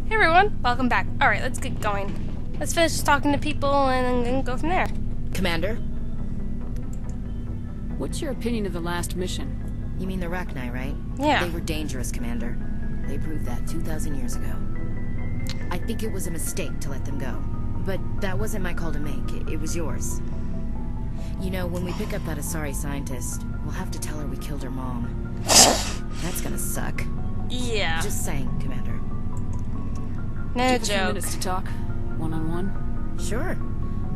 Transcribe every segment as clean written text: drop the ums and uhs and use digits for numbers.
Hey everyone, welcome back. Alright, let's get going. Let's finish talking to people and then go from there. Commander? What's your opinion of the last mission? You mean the Rachni, right? Yeah. They were dangerous, Commander. They proved that 2,000 years ago. I think it was a mistake to let them go. But that wasn't my call to make. It was yours. You know, when we pick up that Asari scientist, we'll have to tell her we killed her mom. That's gonna suck. Yeah. Just saying, Commander. No Take a few joke. minutes to talk, one-on-one. Sure.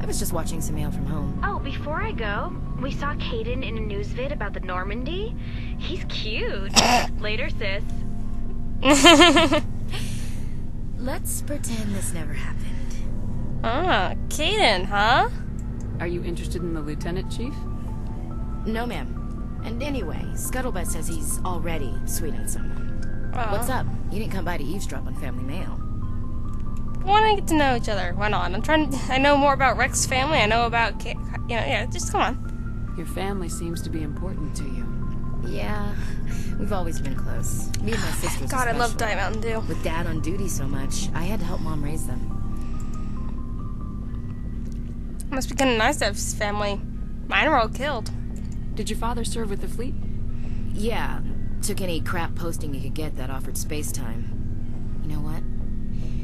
I was just watching some mail from home. Oh, before I go, we saw Caden in a news vid about the Normandy. He's cute. Later, sis. Let's pretend this never happened. Ah, Caden, huh? Are you interested in the lieutenant, Chief? No, ma'am. And anyway, Scuttlebutt says he's already sweeting someone. What's up? You didn't come by to eavesdrop on family mail. Want to get to know each other. Why not? I know more about Rex's family. I know about, yeah, just come on. Your family seems to be important to you. Yeah, we've always been close. Me and my sisters God, I love especially. Diet Mountain Dew. With Dad on duty so much, I had to help Mom raise them. Must be kind of nice to have his family. Mine were all killed. Did your father serve with the fleet? Yeah, took any crap posting he could get that offered space time. You know what?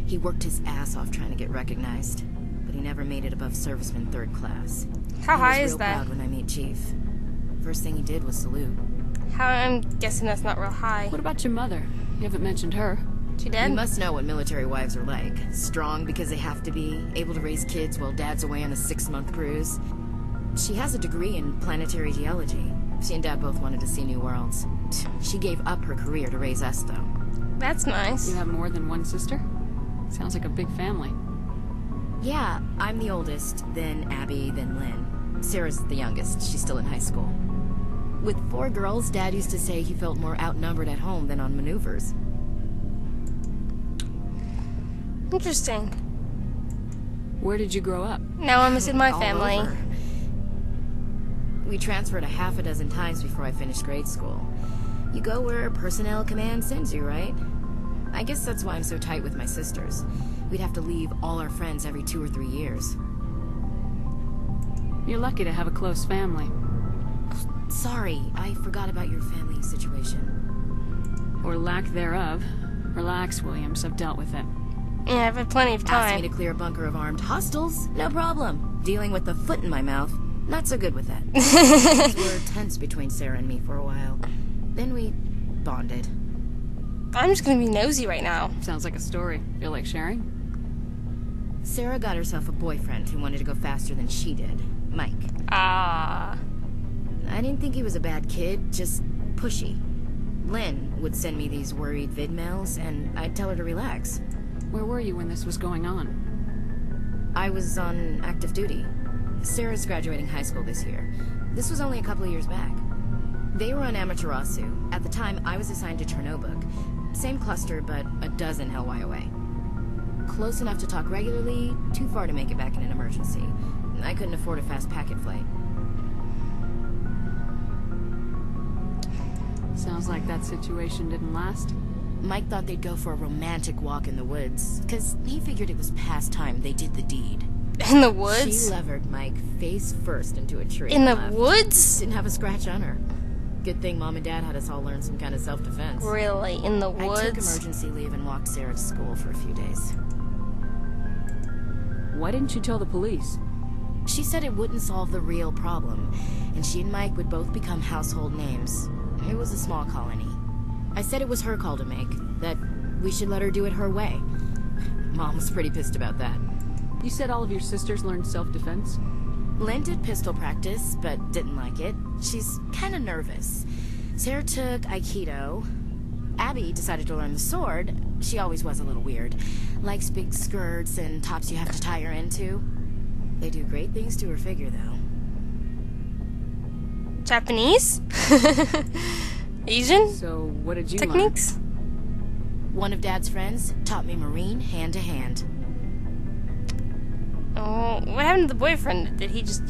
He worked his ass off trying to get recognized, but he never made it above serviceman 3rd class. How high He was is real that? proud when I made Chief. First thing he did was salute. How I'm guessing that's not real high. What about your mother? You haven't mentioned her. She You dead? must know what military wives are like. Strong because they have to be, able to raise kids while Dad's away on a 6-month cruise. She has a degree in planetary geology. She and Dad both wanted to see new worlds. She gave up her career to raise us, though. That's nice. You have more than one sister? Sounds like a big family. Yeah, I'm the oldest, then Abby, then Lynn. Sarah's the youngest. She's still in high school. With 4 girls, Dad used to say he felt more outnumbered at home than on maneuvers. Interesting. Where did you grow up? Now I'm missing my All family. over. We transferred a half a dozen times before I finished grade school. You go where personnel command sends you, right? I guess that's why I'm so tight with my sisters. We'd have to leave all our friends every 2 or 3 years. You're lucky to have a close family. Sorry, I forgot about your family situation. Or lack thereof. Relax, Williams. I've dealt with it. Yeah, I've had plenty of Asked me time. to clear a bunker of armed hostiles? No problem. Dealing with the foot in my mouth? Not so good with that. Things were tense between Sarah and me for a while. Then we bonded. I'm just gonna be nosy right now. Sounds like a story. Feel like sharing? Sarah got herself a boyfriend who wanted to go faster than she did. Mike. Ah. I didn't think he was a bad kid, just pushy. Lynn would send me these worried vid mails, and I'd tell her to relax. Where were you when this was going on? I was on active duty. Sarah's graduating high school this year. This was only a couple of years back. They were on Amaterasu. At the time, I was assigned to Chernobog. Same cluster, but a dozen Hellwire away. Close enough to talk regularly, too far to make it back in an emergency. I couldn't afford a fast packet flight. Sounds like that situation didn't last. Mike thought they'd go for a romantic walk in the woods, because he figured it was past time they did the deed. In the woods? She levered Mike face first into a tree. In the and left. woods? Didn't have a scratch on her. Good thing Mom and Dad had us all learn some kind of self-defense. Really? In the I took woods? emergency leave and walked Sarah to school for a few days. Why didn't you tell the police? She said it wouldn't solve the real problem, and she and Mike would both become household names. It was a small colony. I said it was her call to make, that we should let her do it her way. Mom was pretty pissed about that. You said all of your sisters learned self-defense? Lynn did pistol practice, but didn't like it. She's kind of nervous. Sarah took Aikido. Abby decided to learn the sword. She always was a little weird. Likes big skirts and tops you have to tie her into. They do great things to her figure, though. Japanese? Asian? So, what did you Techniques? One of Dad's friends taught me Marine hand-to-hand. Oh, what happened to the boyfriend? Did he just,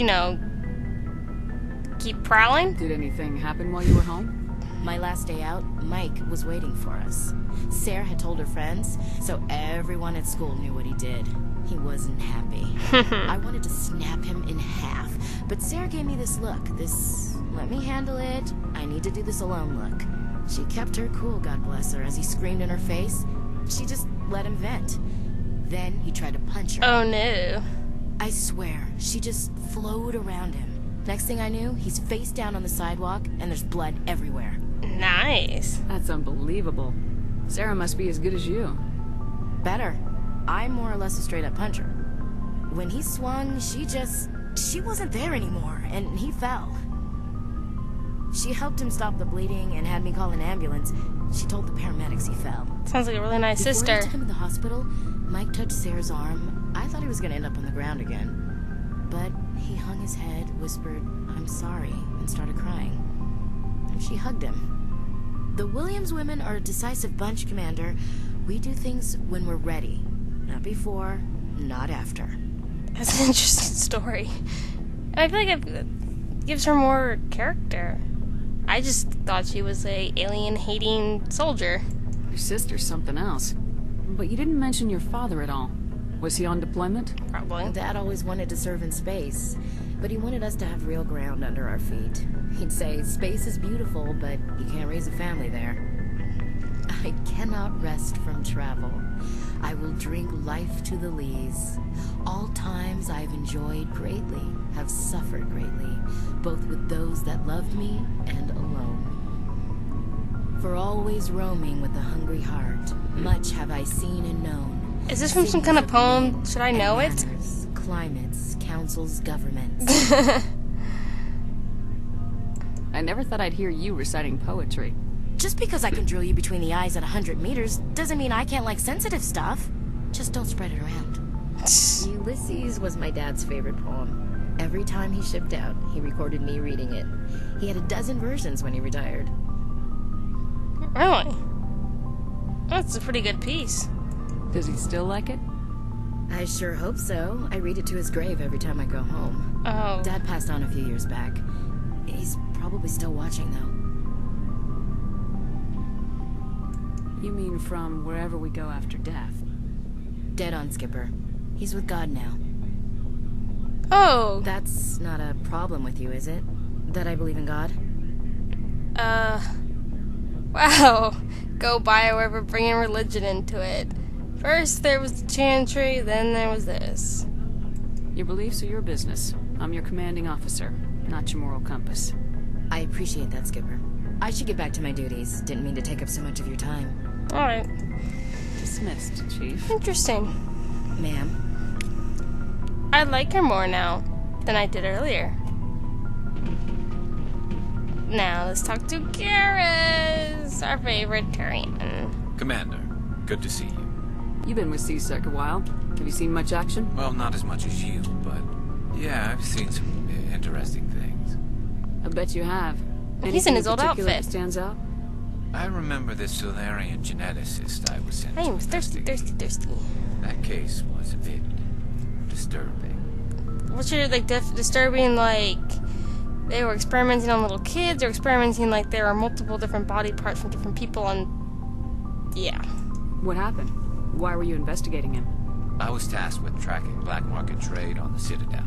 keep prowling? learn? Did anything happen while you were home? My last day out, Mike was waiting for us. Sarah had told her friends, so everyone at school knew what he did. He wasn't happy. I wanted to snap him in half, but Sarah gave me this look, this let me handle it, I need to do this alone look. She kept her cool, God bless her, as he screamed in her face. She just let him vent. Then he tried to punch her. Oh no. I swear, she just flowed around him. Next thing I knew, he's face down on the sidewalk, and there's blood everywhere. Nice. That's unbelievable. Sarah must be as good as you. Better. I'm more or less a straight-up puncher. When he swung, she wasn't there anymore, and he fell. She helped him stop the bleeding and had me call an ambulance. She told the paramedics he fell. Sounds like a really nice Before sister. I took him to the hospital, Mike touched Sarah's arm. I thought he was going to end up on the ground again. But he hung his head, whispered, "I'm sorry," and started crying. And she hugged him. The Williams women are a decisive bunch, Commander. We do things when we're ready. Not before, not after. That's an interesting story. And I feel like it gives her more character. I just thought she was a alien-hating soldier. Your sister's something else. But you didn't mention your father at all. Was he on deployment? Probably. Dad always wanted to serve in space, but he wanted us to have real ground under our feet. He'd say, space is beautiful, but you can't raise a family there. I cannot rest from travel. I will drink life to the lees. All times I've enjoyed greatly, have suffered greatly, both with those that loved me and alone. For always roaming with a hungry heart, much have I seen and known. Is this from some kind of poem? Should I know it? Manners, climates, councils, governments. I never thought I'd hear you reciting poetry. Just because I can drill you between the eyes at 100 meters doesn't mean I can't like sensitive stuff. Just don't spread it around. Ulysses was my dad's favorite poem. Every time he shipped out, he recorded me reading it. He had a dozen versions when he retired. Really? That's a pretty good piece. Does he still like it? I sure hope so. I read it to his grave every time I go home. Oh. Dad passed on a few years back. He's probably still watching, though. You mean from wherever we go after death? Dead on, Skipper. He's with God now. Oh. That's not a problem with you, is it? That I believe in God? Wow. Go BioWare bringing religion into it. First there was the chantry, then there was this. Your beliefs are your business. I'm your commanding officer, not your moral compass. I appreciate that, Skipper. I should get back to my duties. Didn't mean to take up so much of your time. Alright. Dismissed, Chief. Interesting. Ma'am? I like her more now than I did earlier. Now let's talk to Garrus, our favorite Turian. Commander, good to see you. You've been with CSEC a while. Have you seen much action? Well, not as much as you, but yeah, I've seen some interesting things. I bet you have. He's in his old particular outfit. that stands out? I remember this Solarian geneticist I was sent to I'm thirsty. investigate. That case was a bit disturbing. What's your, like, disturbing, like, they were experimenting on little kids, or experimenting, like, there are multiple different body parts from different people, and, yeah. What happened? Why were you investigating him? I was tasked with tracking black market trade on the Citadel.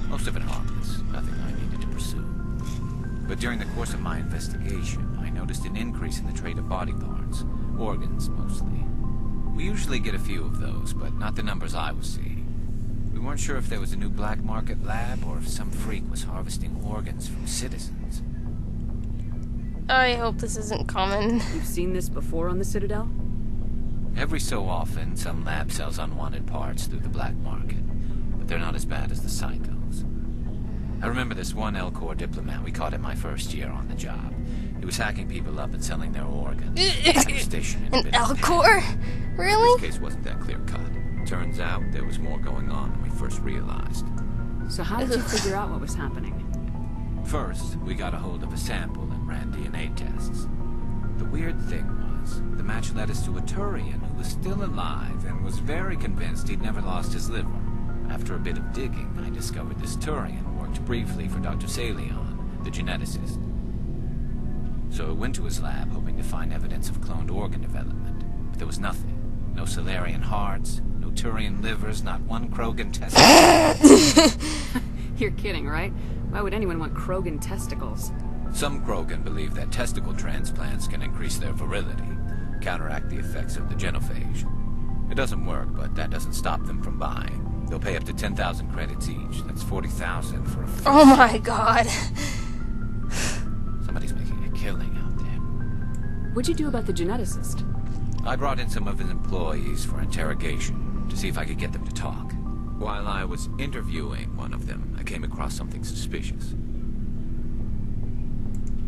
Most of it harmless, nothing I needed to pursue. But during the course of my investigation, I noticed an increase in the trade of body parts, organs mostly. We usually get a few of those, but not the numbers I was seeing. We weren't sure if there was a new black market lab or if some freak was harvesting organs from citizens. I hope this isn't common. You've seen this before on the Citadel? Every so often, some lab sells unwanted parts through the black market, but they're not as bad as the psychos. I remember this one L-Corps diplomat we caught in my first year on the job. He was hacking people up and selling their organs. I was stationed in a An bit of a L-Corps? panic. Really? This case wasn't that clear-cut. Turns out there was more going on than we first realized. So how did you figure out what was happening? First, we got a hold of a sample and ran DNA tests. The weird thing was, the match led us to a Turian who was still alive and was very convinced he'd never lost his liver. After a bit of digging, I discovered this Turian worked briefly for Dr. Salion, the geneticist. So I went to his lab, hoping to find evidence of cloned organ development. But there was nothing. No Solarian hearts, no Turian livers, not one Krogan testicle. You're kidding, right? Why would anyone want Krogan testicles? Some Krogan believe that testicle transplants can increase their virility, counteract the effects of the genophage. It doesn't work, but that doesn't stop them from buying. They'll pay up to 10,000 credits each. That's 40,000 for a Oh my god. Somebody's making a killing out there. What'd you do about the geneticist? I brought in some of his employees for interrogation to see if I could get them to talk. While I was interviewing one of them, I came across something suspicious.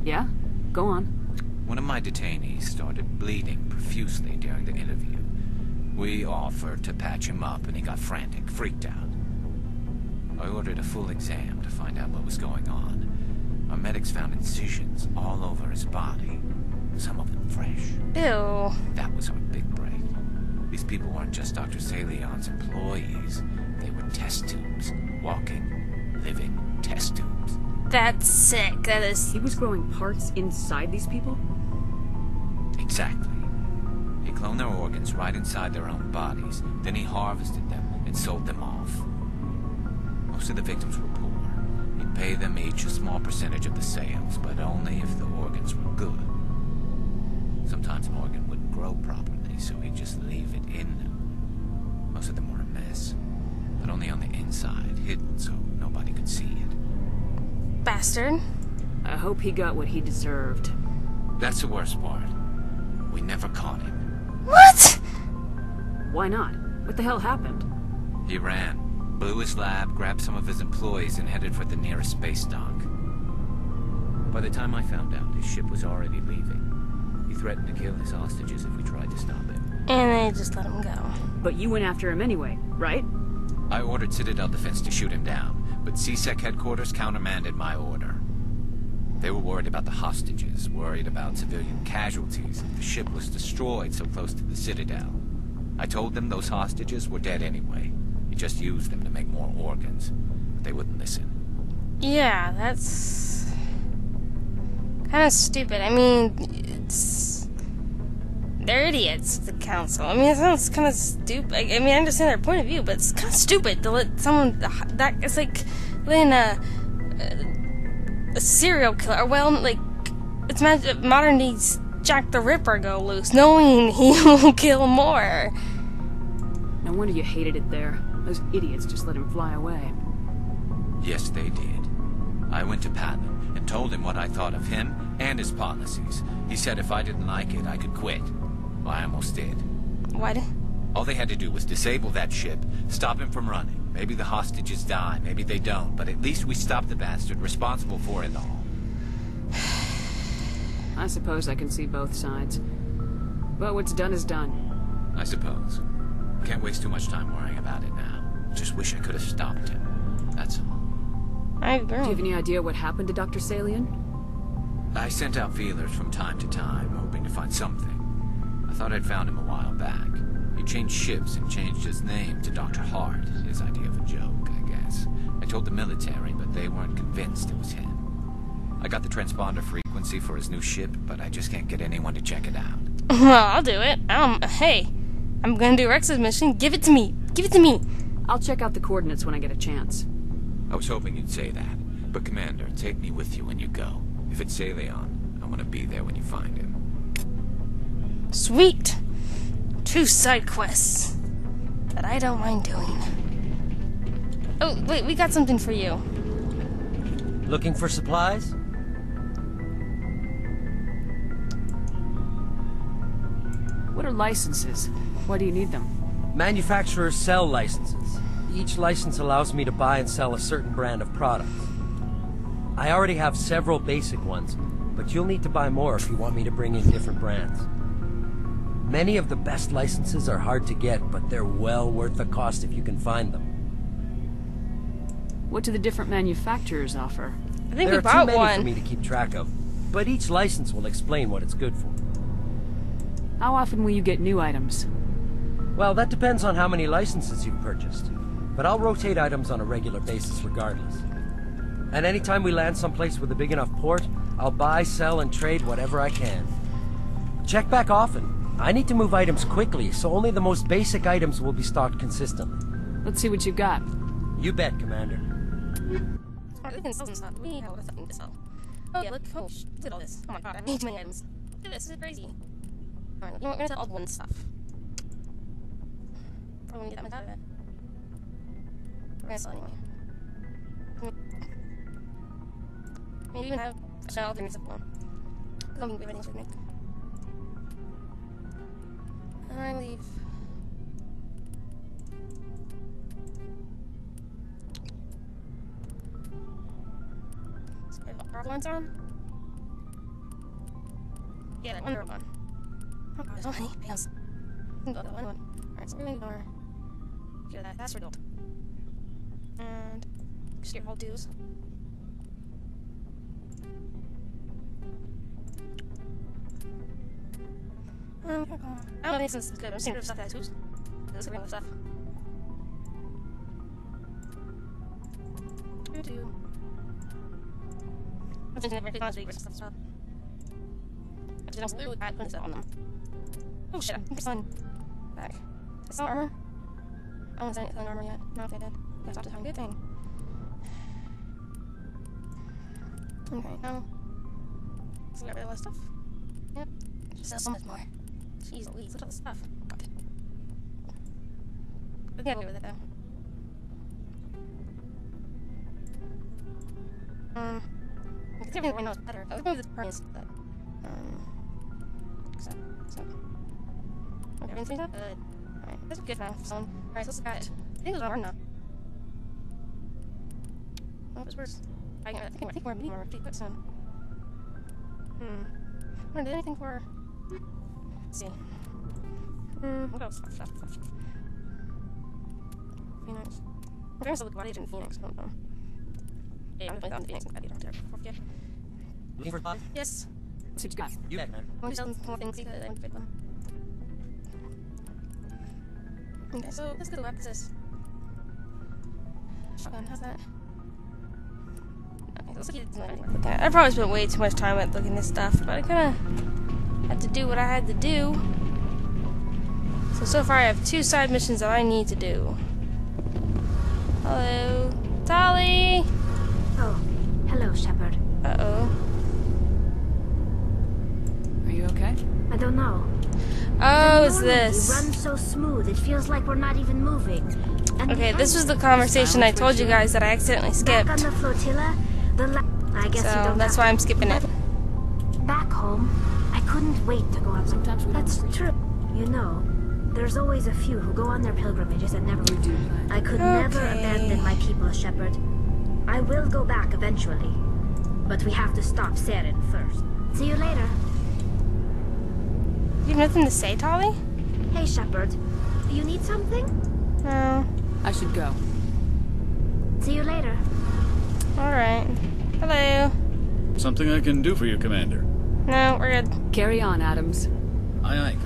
Yeah? Go on. One of my detainees started bleeding profusely during the interview. We offered to patch him up, and he got frantic, freaked out. I ordered a full exam to find out what was going on. Our medics found incisions all over his body, some of them fresh. Ew. That was our big break. These people weren't just Dr. Salion's employees. They were test tubes. Walking, living test tubes. That's sick. That is... He was growing parts inside these people? Exactly. He cloned their organs right inside their own bodies. Then he harvested them and sold them off. Most of the victims were poor. He'd pay them each a small percentage of the sales, but only if the organs were good. Sometimes an organ wouldn't grow properly, so he'd just leave it in them. Most of them were a mess, but only on the inside, hidden so nobody could see it. Bastard. I hope he got what he deserved. That's the worst part. We never caught him. What? Why not? What the hell happened? He ran, blew his lab, grabbed some of his employees, and headed for the nearest space dock. By the time I found out, his ship was already leaving. He threatened to kill his hostages if we tried to stop it. And they just let him go. But you went after him anyway, right? I ordered Citadel Defense to shoot him down, but CSEC headquarters countermanded my order. They were worried about the hostages, worried about civilian casualties if the ship was destroyed so close to the Citadel. I told them those hostages were dead anyway. He just used them to make more organs, but they wouldn't listen. Yeah, that's... kind of stupid. I mean, it's... they're idiots, the council. I mean, it sounds kind of stupid. I mean, I understand their point of view, but it's kind of stupid to let someone... that it's like letting a serial killer, well, like, it's modern day Jack the Ripper go loose, knowing he will kill more. No wonder you hated it there. Those idiots just let him fly away. Yes, they did. I went to Patton and told him what I thought of him and his policies. He said if I didn't like it, I could quit. Well, I almost did. What? All they had to do was disable that ship, stop him from running. Maybe the hostages die, maybe they don't, but at least we stopped the bastard responsible for it all. I suppose I can see both sides. But what's done is done. I suppose. Can't waste too much time worrying about it now. Just wish I could have stopped him. That's all. I agree. Do you have any idea what happened to Dr. Salion? I sent out feelers from time to time, hoping to find something. I thought I'd found him a while back. He changed ships and changed his name to Dr. Hart, his idea of a joke, I guess. I told the military, but they weren't convinced it was him. I got the transponder frequency for his new ship, but I just can't get anyone to check it out. Well, I'll do it. Hey, I'm gonna do Rex's mission. Give it to me. Give it to me. I'll check out the coordinates when I get a chance. I was hoping you'd say that. But Commander, take me with you when you go. If it's Salion, I want to be there when you find him. Sweet. 2 side quests that I don't mind doing. Oh, wait, we got something for you. Looking for supplies? What are licenses? Why do you need them? Manufacturers sell licenses. Each license allows me to buy and sell a certain brand of products. I already have several basic ones, but you'll need to buy more if you want me to bring in different brands. Many of the best licenses are hard to get, but they're well worth the cost if you can find them. What do the different manufacturers offer? I think There we are too bought many one. for me to keep track of, but each license will explain what it's good for. How often will you get new items? Well, that depends on how many licenses you've purchased, but I'll rotate items on a regular basis regardless. And anytime we land someplace with a big enough port, I'll buy, sell, and trade whatever I can. Check back often. I need to move items quickly, so only the most basic items will be stocked consistently. Let's see what you've got. You bet, Commander. Alright, we can sell some stuff. We have something to sell. Oh yeah, look. Oh, look at all this. Oh my god, I made too many items. Look at this. This is crazy. Alright, you know what? We're gonna sell all the one stuff. Probably gonna get that much out of it. We're gonna sell anyway. Maybe even have a channel to make stuff one. Because I'm gonna be everything to make. I leave. Purple ones on? Yeah, that one one. Oh god, there's so many items. That one. Alright, so we're gonna ignore. Get that. That's rebuilt. And just get all dues. I don't know if this is good. I'm just gonna stuff that has hoops. This is regular stuff. Do. I'm just gonna take my stuff. I'm literally bad putting stuff on them. Oh shit, I'm selling back. I saw armor. I don't sell armor yet. Not if I did. That's not a good thing. Okay, now. So we got rid of all this stuff. Yep. Just sell so much more. Jeez Louise, look at all this stuff. God. We can get away with it though. Because everything right now is better. I was going with the permanence, but, so. Okay, everything's up? Good. Alright, that's good now. Alright, so let's look at it. I think it was on now. Oh, it was worse. I think we're meeting more pretty quick soon. I don't do anything for... Let's see. What else? Stuff. Phoenix. I'm trying to look at Agent Phoenix. I don't know. Yeah, I'm definitely on the Phoenix. I don't care. Looking for five? Yes. What's what you got? You bet, man. I want to sell some more things because I haven't fit them. Okay, so let's go to this. Shotgun, how's that? Okay, so looks like he didn't do anything with that. I probably spent way too much time at looking at this stuff, but I kinda had to do what I had to do. So far I have 2 side missions that I need to do. Hello? Tali! Oh, hello, Shepard. Uh-oh. Are you okay? I don't know. Oh, it's You this. run so smooth, it feels like we're not even moving. And Okay, the this was the engine- conversation I told you guys that I accidentally Back on skipped. the flotilla, I guess you So don't that's have why I'm skipping it. Back home, I couldn't wait to go up. Sometimes we That's don't. true. You know, there's always a few who go on their pilgrimages and never You do. I could never Okay. abandon my people, Shepard. I will go back eventually. But we have to stop Saren first. See you later. You have nothing to say, Tali? Hey, Shepard. Do you need something? No. I should go. See you later. Alright. Hello. Something I can do for you, Commander. No, we're good. Carry on, Adams. Aye, aye,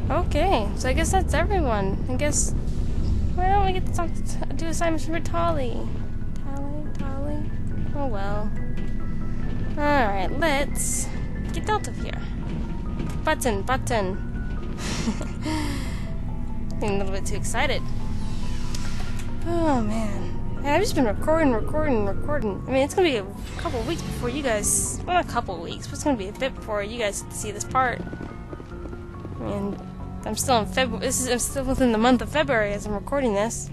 Commander. Okay, so I guess that's everyone. I guess... Why don't we get to do assignments for Tali? Tali? Oh well. Alright, let's get Delta here. Button. Getting a little bit too excited. Oh man. I've just been recording. I mean, it's gonna be a couple weeks before you guys... Well, not a couple weeks, but it's gonna be a bit before you guys see this part. I mean, I'm still in February. I'm still within the month of February as I'm recording this.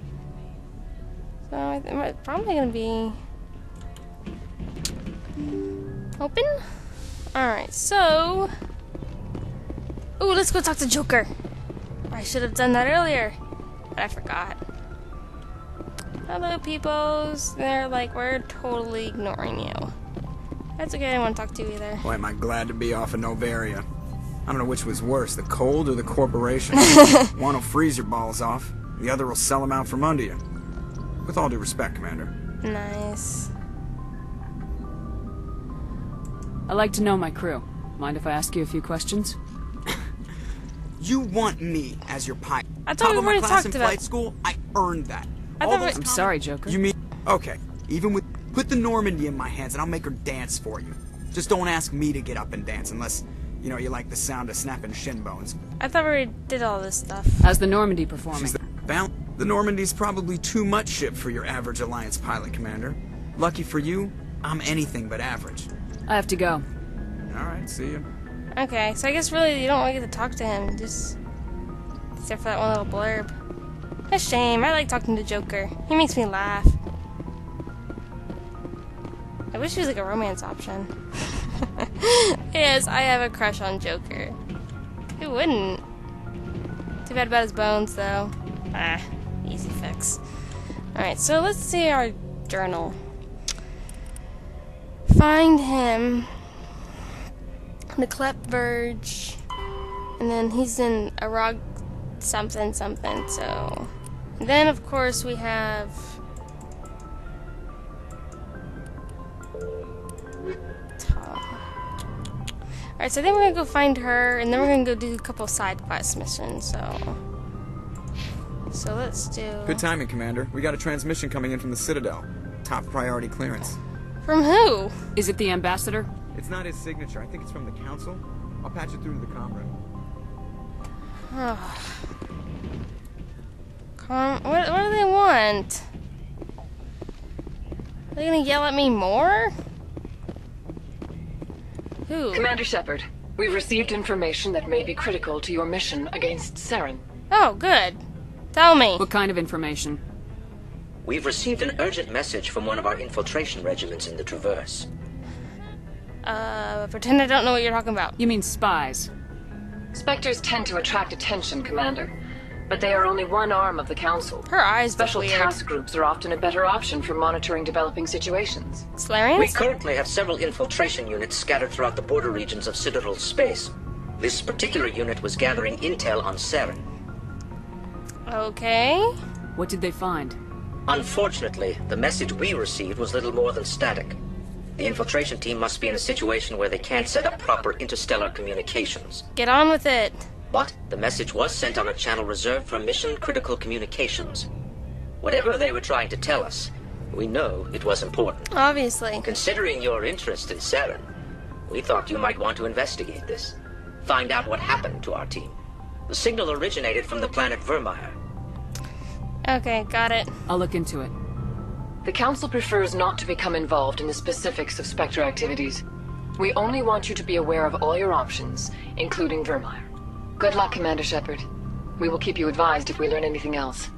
So I'm probably gonna be open. All right, so ooh, let's go talk to Joker. I should have done that earlier, but I forgot. Hello, peoples. They're like, we're totally ignoring you. That's okay. I don't want to talk to you either. Boy, am I glad to be off of Novaria. I don't know which was worse, the cold or the corporation. One will freeze your balls off, the other will sell them out from under you. With all due respect, Commander. Nice. I like to know my crew. Mind if I ask you a few questions? You want me as your pilot? I thought we Top of my already class talked in about- flight school, I earned that. I All thought those we- I'm sorry, Joker. You mean... Okay, even with Put the Normandy in my hands and I'll make her dance for you. Just don't ask me to get up and dance unless, you know, you like the sound of snapping shin bones. I thought we already did all this stuff. How's the Normandy performing? The Normandy's probably too much ship for your average Alliance pilot, Commander. Lucky for you, I'm anything but average. I have to go. Alright, see you. Okay, so I guess really you don't really get to talk to him, just... except for that one little blurb. A shame, I like talking to Joker. He makes me laugh. I wish he was like a romance option. Yes, I have a crush on Joker. Who wouldn't? Too bad about his bones, though. Ah, easy fix. Alright, so let's see our journal. Find him. The Clep Verge. And then he's in a Rog something something, so... And then, of course, we have... Alright, so I think we're gonna go find her, and then we're gonna go do a couple side quest missions, so let's do... Good timing, Commander. We got a transmission coming in from the Citadel. Top priority clearance. From who? Is it the ambassador? It's not his signature. I think it's from the Council. I'll patch it through to the comm room. What do they want? Are they gonna yell at me more? Who? Commander Shepard, we've received information that may be critical to your mission against Saren. Oh, good. Tell me. What kind of information? We've received an urgent message from one of our infiltration regiments in the Traverse. Pretend I don't know what you're talking about. You mean spies? Spectres tend to attract attention, Commander, but they are only one arm of the Council. Her eyes look Special weird. task groups are often a better option for monitoring developing situations. Slarians? We currently have several infiltration units scattered throughout the border regions of Citadel space. This particular unit was gathering intel on Saren. Okay. What did they find? Unfortunately, the message we received was little more than static. The infiltration team must be in a situation where they can't set up proper interstellar communications. Get on with it. But the message was sent on a channel reserved for mission-critical communications. Whatever they were trying to tell us, we know it was important. Obviously. Considering your interest in Saren, we thought you might want to investigate this. Find out what happened to our team. The signal originated from the planet Vermeer. Okay, got it. I'll look into it. The Council prefers not to become involved in the specifics of Spectre activities. We only want you to be aware of all your options, including Vermeer. Good luck, Commander Shepard. We will keep you advised if we learn anything else.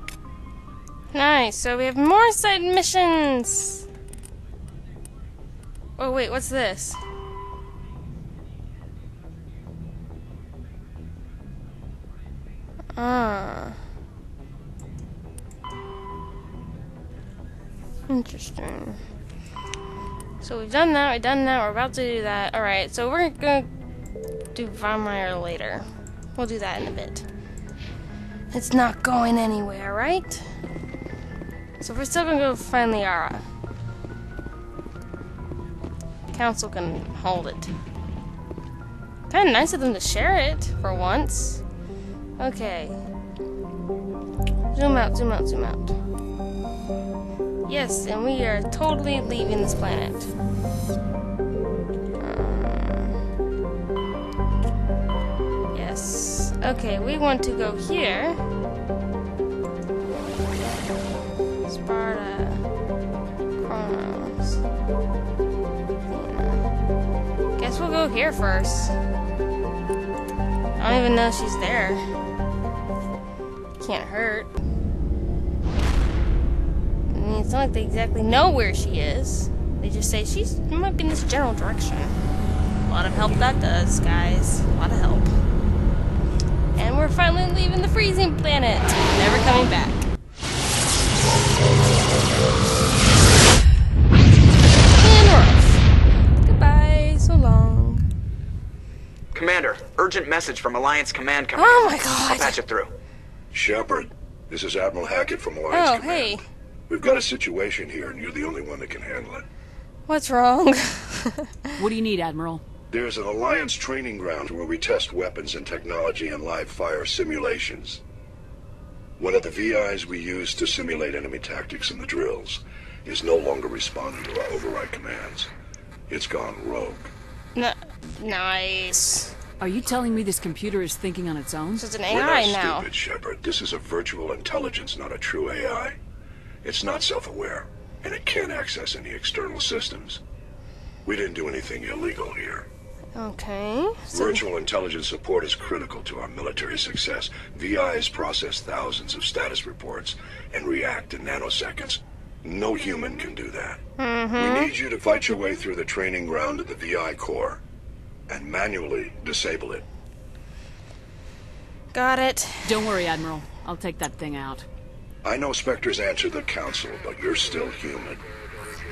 Nice, so we have more side missions. Oh wait, what's this? Interesting. So we've done that, we're about to do that. Alright, so we're gonna do Vermeer later. We'll do that in a bit. It's not going anywhere, right? So we're still gonna go find Liara. Council can hold it. Kinda nice of them to share it, for once. Okay. Zoom out, zoom out, zoom out. Yes, and we are totally leaving this planet. Yes. Okay, we want to go here. Sparta. Chronos. Guess we'll go here first. I don't even know if she's there. Can't hurt. I mean, it's not like they exactly know where she is. They just say she might be in this general direction. A lot of help that does, guys. A lot of help. And we're finally leaving the freezing planet. Never coming back. And we're off. Goodbye. So long. Commander, urgent message from Alliance Command coming. Oh my god. I'll patch it through. Shepard, this is Admiral Hackett from Alliance Command. Hey. We've got a situation here, and you're the only one that can handle it. What's wrong? What do you need, Admiral? There's an Alliance training ground where we test weapons and technology in live fire simulations. One of the VIs we use to simulate enemy tactics in the drills is no longer responding to our override commands. It's gone rogue. Nice. Are you telling me this computer is thinking on its own? So it's an We're AI not now. stupid, Shepard. This is a virtual intelligence, not a true AI. It's not self-aware, and it can't access any external systems. We didn't do anything illegal here. Okay. So Virtual intelligence support is critical to our military success. VIs process thousands of status reports and react in nanoseconds. No human can do that. We need you to fight your way through the training ground of the VI core and manually disable it. got it. Don't worry, Admiral. I'll take that thing out. I know Spectres answer the Council, but you're still human.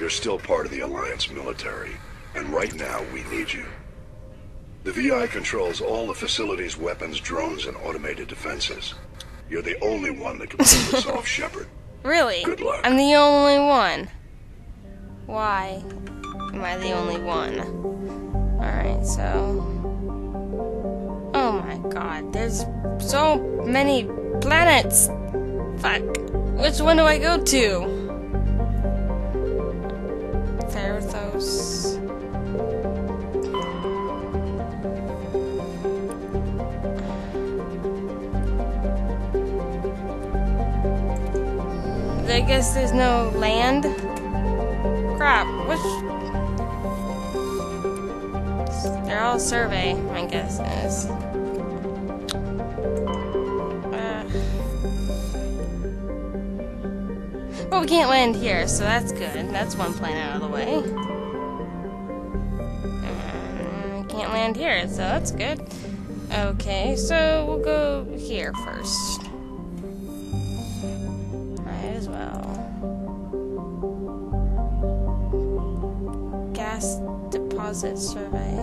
You're still part of the Alliance military, and right now we need you. The VI controls all the facility's weapons, drones, and automated defenses. You're the only one that can pull this off, Shepard. Really? Good luck. I'm the only one. Why am I the only one? Alright, so... Oh my god, there's so many planets! Fuck. Which one do I go to? Therathos. I guess there's no land? Crap, which... They're all survey, my guess is. Well, we can't land here, so that's good. That's one planet out of the way. Can't land here, so that's good. Okay, so we'll go here first. Might as well. Gas deposit survey.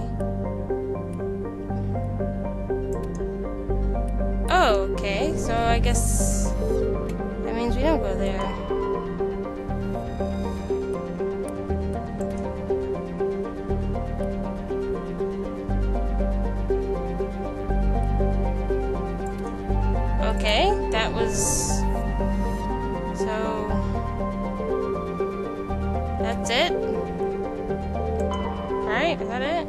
Oh, okay, so I guess that means we don't go there. Okay, that was... So... That's it? Right, is that it?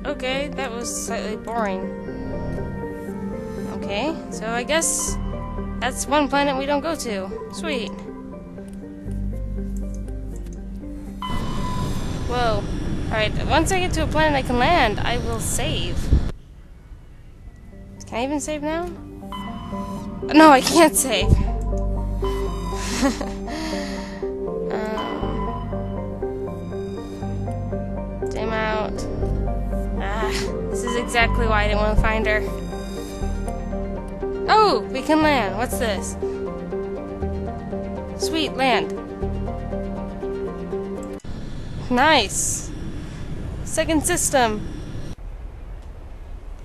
Okay, that was slightly boring. Okay, so I guess that's one planet we don't go to. Sweet. Whoa. Alright, once I get to a planet I can land, I will save. Can I even save now? No, I can't save. Dim out. This is exactly why I didn't want to find her. Oh, we can land. What's this? Sweet, land. Nice. Second system.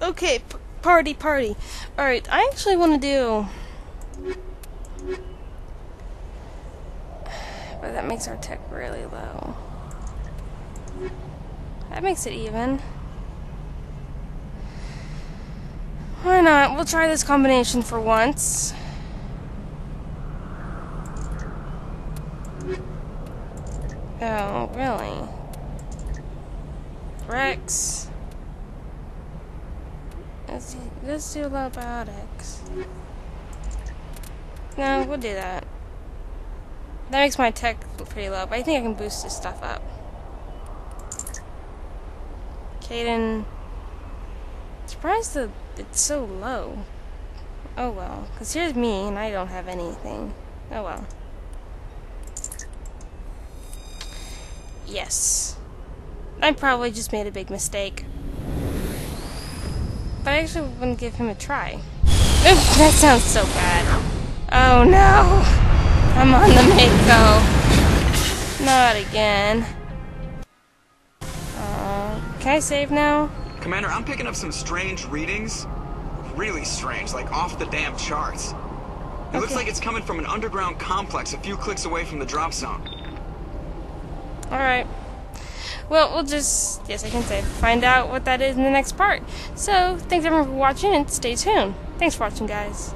Okay, party. Alright, I actually want to do... But that makes our tech really low. That makes it even. Why not? We'll try this combination for once. Oh, really? Rex. Let's do low biotics. No, we'll do that. That makes my tech pretty low, but I think I can boost this stuff up. Caden. Surprised that it's so low. Oh well, because here's me and I don't have anything. Oh well. Yes. I probably just made a big mistake. But I actually wouldn't give him a try. Ooh, that sounds so bad. Oh no! I'm on the Mako. Not again. Can I save now? Commander, I'm picking up some strange readings. Really strange, like off the damn charts. It looks like it's coming from an underground complex a few clicks away from the drop zone. Alright. Well, we'll just, yes I can say, find out what that is in the next part. So, thanks everyone for watching and stay tuned. Thanks for watching, guys.